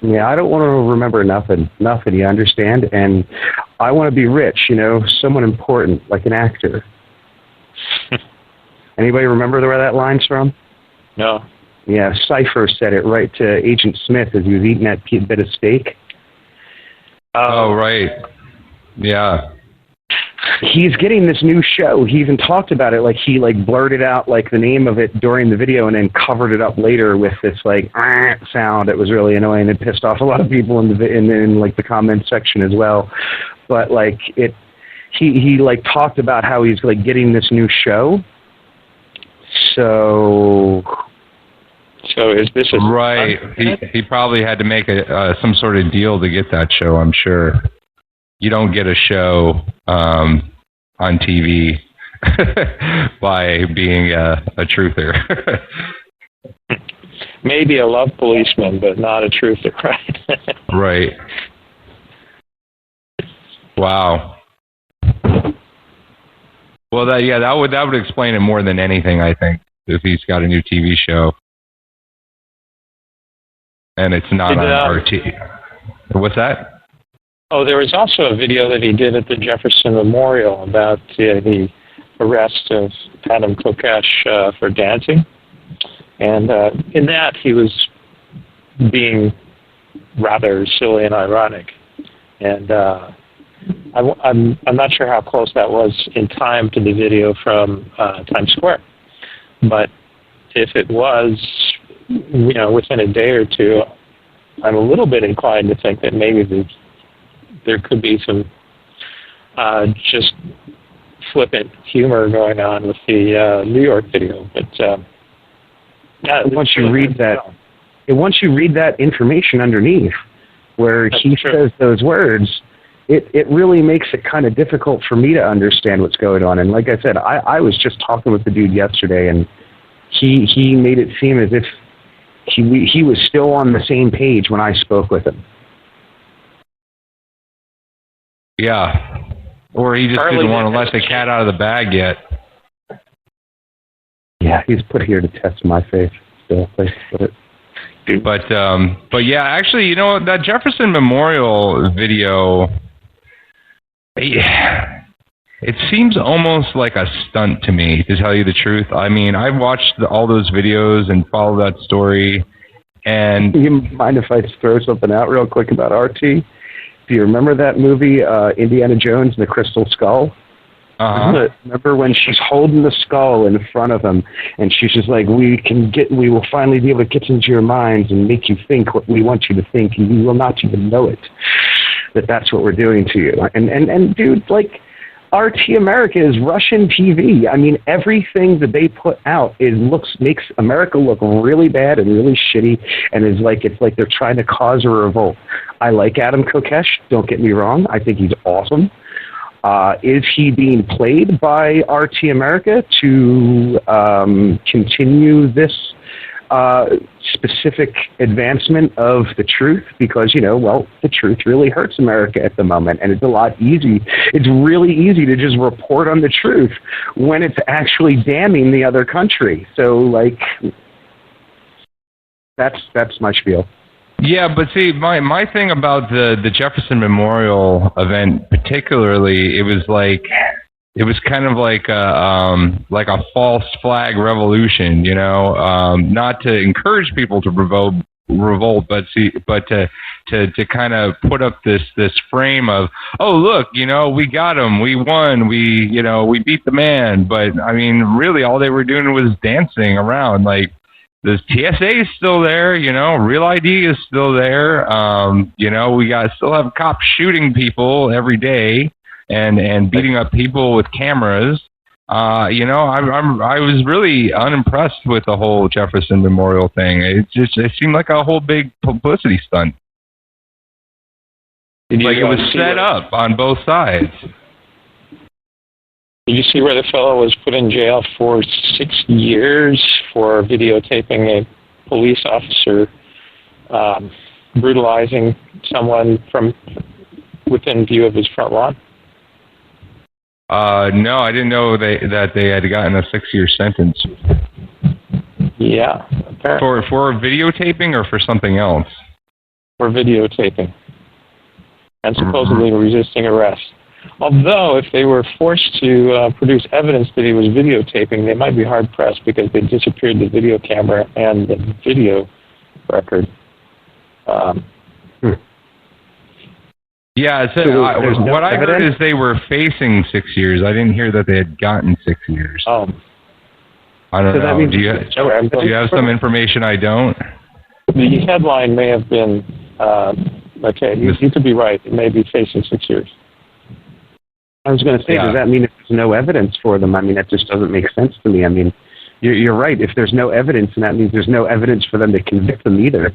Yeah, I don't want to remember nothing, you understand? And I want to be rich, someone important, like an actor. Anybody remember where that line's from? No. Yeah, Cypher said it right to Agent Smith as he was eating that bit of steak. Oh, right. Yeah. He's getting this new show. He even talked about it, he blurted out the name of it during the video and then covered it up later with this sound. It was really annoying. It pissed off a lot of people in the comment section as well. But he talked about how he's getting this new show. So is this right? He probably had to make some sort of deal to get that show. I'm sure. You don't get a show on TV by being a truther. Maybe a love policeman, but not a truther, right? Right. Wow. Well, that would explain it more than anything, I think, if he's got a new TV show and it's not on RT. What's that? Oh, there was also a video that he did at the Jefferson Memorial about the arrest of Adam Kokesh for dancing. And in that, he was being rather silly and ironic. And I'm not sure how close that was in time to the video from Times Square. But if it was, within a day or two, I'm a little bit inclined to think that maybe there could be some just flippant humor going on with the New York video. But once you read that information underneath, where he says those words, it really makes it kind of difficult for me to understand what's going on. And like I said, I was just talking with the dude yesterday, and he made it seem as if he was still on the same page when I spoke with him. Yeah. Or he just didn't want to let the cat out of the bag yet. Yeah, he's put here to test my faith still. But yeah, actually, that Jefferson Memorial video, it seems almost like a stunt to me, to tell you the truth. I mean, I've watched all those videos and followed that story. And you mind if I throw something out real quick about RT? Do you remember that movie, Indiana Jones and the Crystal Skull? Uh-huh. Remember when she's holding the skull in front of him, and she's just like, we will finally be able to get into your minds and make you think what we want you to think, and you will not even know it. That's what we're doing to you. And dude, RT America is Russian TV. I mean, everything that they put out makes America look really bad and really shitty, and it's like they're trying to cause a revolt. I like Adam Kokesh, don't get me wrong. I think he's awesome. Is he being played by RT America to continue this specific advancement of the truth? Because, the truth really hurts America at the moment, and it's it's really easy to just report on the truth when it's actually damning the other country. So, that's my spiel. Yeah, but see, my thing about the Jefferson Memorial event particularly, it was kind of like a false flag revolution, not to encourage people to revolt, but to kind of put up this frame of, oh look, we got him, we won, we beat the man. But I mean, really, all they were doing was dancing around. The TSA is still there, Real ID is still there. We still have cops shooting people every day and beating up people with cameras. I was really unimpressed with the whole Jefferson Memorial thing. It seemed like a whole big publicity stunt. It was set up on both sides. Did you see where the fellow was put in jail for 6 years for videotaping a police officer brutalizing someone from within view of his front lawn? No, I didn't know that they had gotten a 6-year sentence. Yeah, apparently. For videotaping or for something else? for videotaping and supposedly resisting arrest. Although, if they were forced to produce evidence that he was videotaping, they might be hard-pressed because they disappeared the video camera and the video record. Yeah, what I heard is they were facing 6 years. I didn't hear that they had gotten 6 years. Oh. I don't know. Do you have some information I don't? The headline may have been, okay, you could be right. It may be facing 6 years. I was going to say, does that mean if there's no evidence for them? I mean, that just doesn't make sense to me. I mean, you're right. If there's no evidence, and that means there's no evidence for them to convict them either.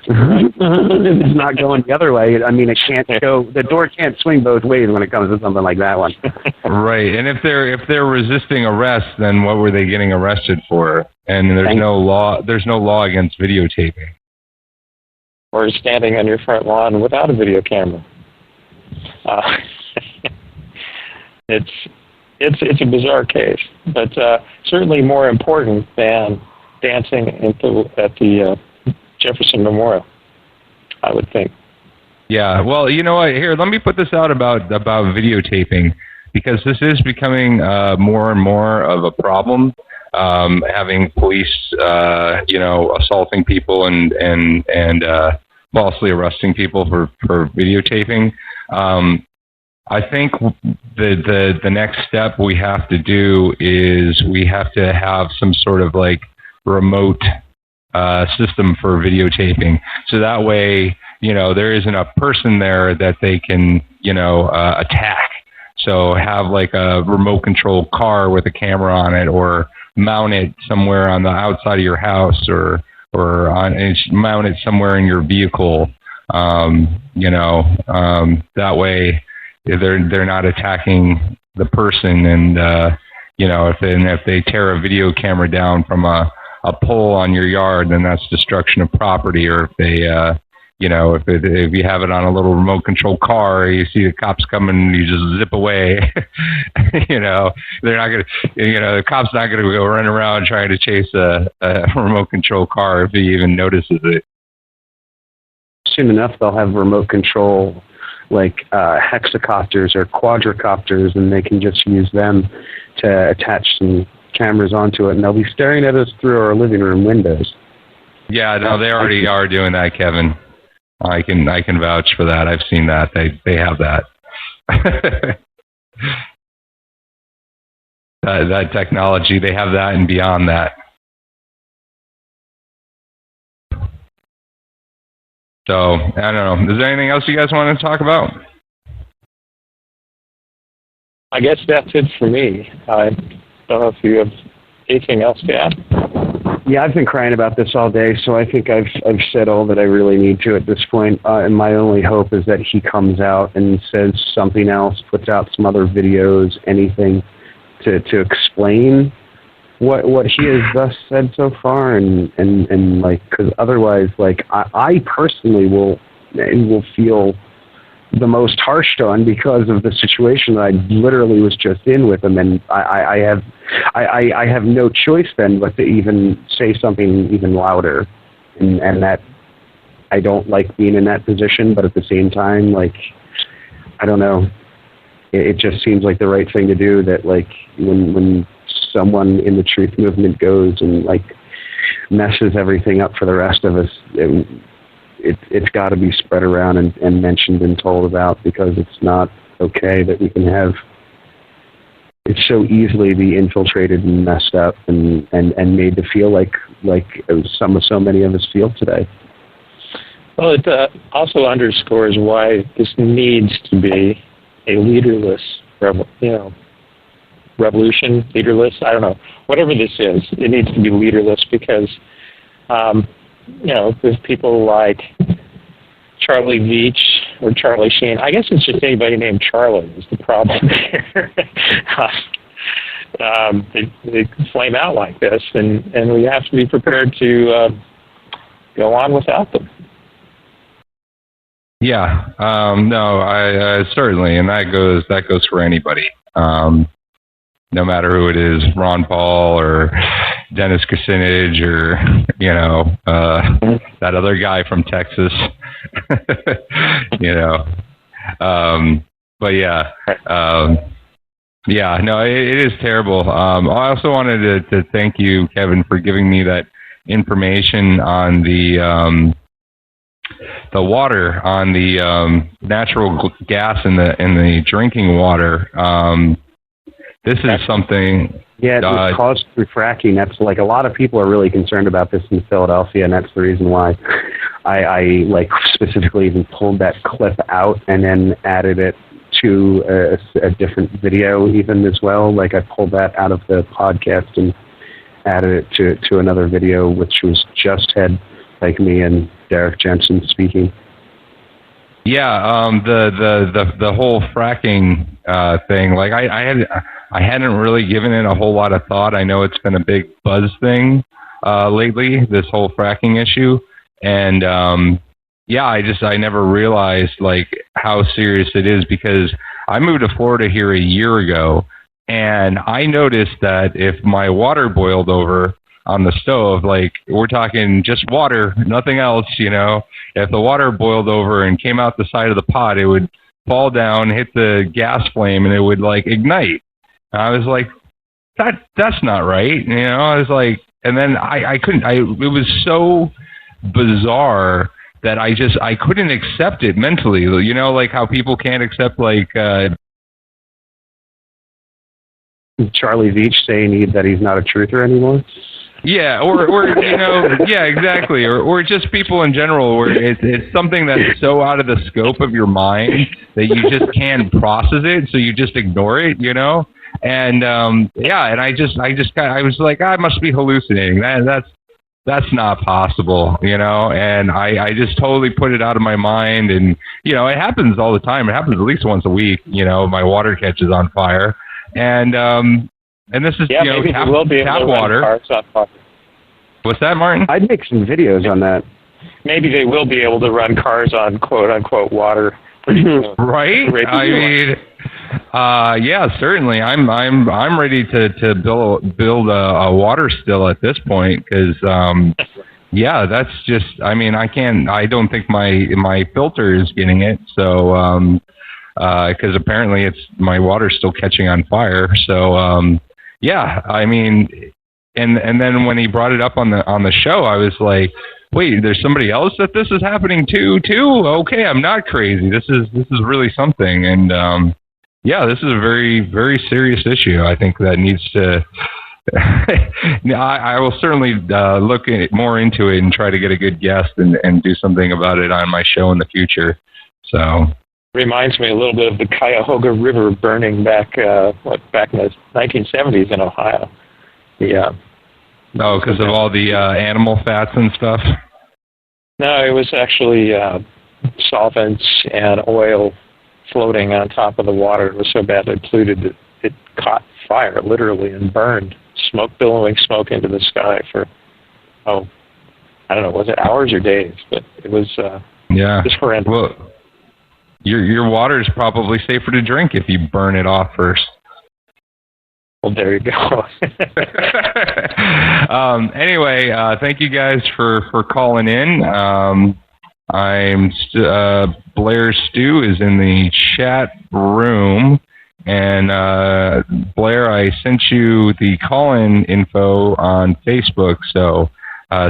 It's not going the other way. I mean, it can't go. The door can't swing both ways when it comes to something like that one. Right. And if they're resisting arrest, then what were they getting arrested for? And there's no law. There's no law against videotaping. Or standing on your front lawn without a video camera. It's a bizarre case, but certainly more important than dancing at the Jefferson Memorial, I would think. Yeah, well, you know what? Here, let me put this out about videotaping, because this is becoming more and more of a problem. Having police, assaulting people and falsely arresting people for videotaping. I think the next step we have to do is we have to have some sort of like remote system for videotaping, so that way, there isn't a person there that they can, attack. So have like a remote control car with a camera on it, or mount it somewhere on the outside of your house, or mount it somewhere in your vehicle. That way they're not attacking the person, and if they tear a video camera down from a pole on your yard, then that's destruction of property. Or if they, if you have it on a little remote control car, you see the cops coming, you just zip away. They're not gonna, the cop's not gonna go run around trying to chase a remote control car if he even notices it. Soon enough, they'll have remote control, like hexacopters or quadricopters, and they can just use them to attach some cameras onto it, and they'll be staring at us through our living room windows. Yeah, no, they already are doing that, Kevin. I can vouch for that. I've seen that. They have that. that technology, they have that and beyond that. So, I don't know. Is there anything else you guys want to talk about? I guess that's it for me. I don't know if you have anything else to add. Yeah, I've been crying about this all day, so I think I've said all that I really need to at this point. And my only hope is that he comes out and says something else, puts out some other videos, anything to explain what he has thus said so far, and like, because otherwise, like, I personally will feel the most harshed on because of the situation that I literally was just in with him, and I have no choice then but to even say something even louder, and that I don't like being in that position, but at the same time, like, I don't know, it just seems like the right thing to do, that like when someone in the truth movement goes and like messes everything up for the rest of us, it's got to be spread around and mentioned and told about, because it's not okay that we can have it so easily be infiltrated and messed up and made to feel like so many of us feel today. Well, it also underscores why this needs to be a leaderless revolution, leaderless, I don't know, whatever this is, it needs to be leaderless, because there's people like Charlie Veitch or Charlie Sheen. I guess it's just anybody named Charlie is the problem here. They flame out like this, and we have to be prepared to go on without them. Yeah, no, I certainly, and that goes for anybody. No matter who it is, Ron Paul or Dennis Kucinich or, that other guy from Texas, but yeah, no, it is terrible. I also wanted to thank you, Kevin, for giving me that information on the water, on the natural gas in the drinking water. This is something. Yeah, it's caused through fracking. That's like a lot of people are really concerned about this in Philadelphia, and that's the reason why I specifically even pulled that clip out and then added it to a different video even as well. Like I pulled that out of the podcast and added it to another video, which was just had like me and Derrick Jensen speaking. Yeah, the whole fracking thing. Like I hadn't really given it a whole lot of thought. I know it's been a big buzz thing lately, this whole fracking issue, and I never realized like how serious it is, because I moved to Florida here a year ago, and I noticed that if my water boiled over on the stove, like we're talking just water, nothing else, if the water boiled over and came out the side of the pot, it would fall down, hit the gas flame, and it would like ignite. And I was like, that's not right. I was like, and then I couldn't, it was so bizarre that I couldn't accept it mentally, like how people can't accept like, Charlie Veitch saying that he's not a truther anymore. Yeah, or yeah, exactly, or just people in general, where it's something that's so out of the scope of your mind that you just can't process it, so you just ignore it, and and I was like, I must be hallucinating. That's not possible, and I just totally put it out of my mind, and it happens all the time. It happens at least once a week. My water catches on fire, and this is, tap water. What's that, Martin? I'd make some videos on that. Maybe they will be able to run cars on quote-unquote water. Right? I mean, yeah, certainly. I'm ready to build a water still at this point, because yeah, that's just. I mean, I don't think my filter is getting it. So because apparently my water's still catching on fire. So yeah, I mean, and then when he brought it up on the show, I was like, wait, there's somebody else that this is happening to too? Okay, I'm not crazy. This is really something. And yeah, this is a very, very serious issue. I think that needs to. I will certainly look more into it and try to get a good guest and do something about it on my show in the future. So. Reminds me a little bit of the Cuyahoga River burning back in the 1970s in Ohio. Yeah. Oh, because of all the animal fats and stuff? No, it was actually solvents and oil floating on top of the water. It was so badly polluted that it caught fire, literally, and burned. Billowing smoke into the sky for, I don't know, was it hours or days? But it was just horrendous. Well, your water is probably safer to drink if you burn it off first. Well, there you go. Anyway, thank you guys for calling in. Blair Stu is in the chat room, and Blair, I sent you the call-in info on Facebook, so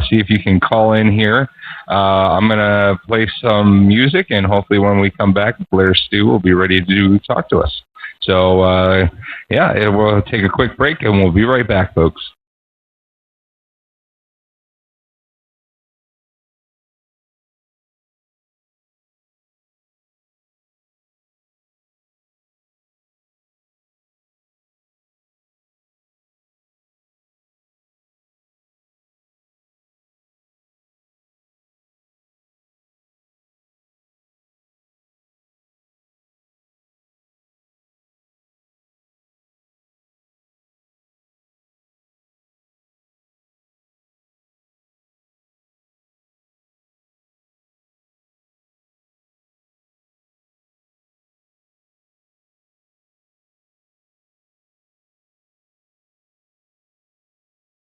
see if you can call in here. I'm going to play some music, and hopefully when we come back, Blair Stu will be ready to talk to us. So, yeah, we'll take a quick break, and we'll be right back, folks.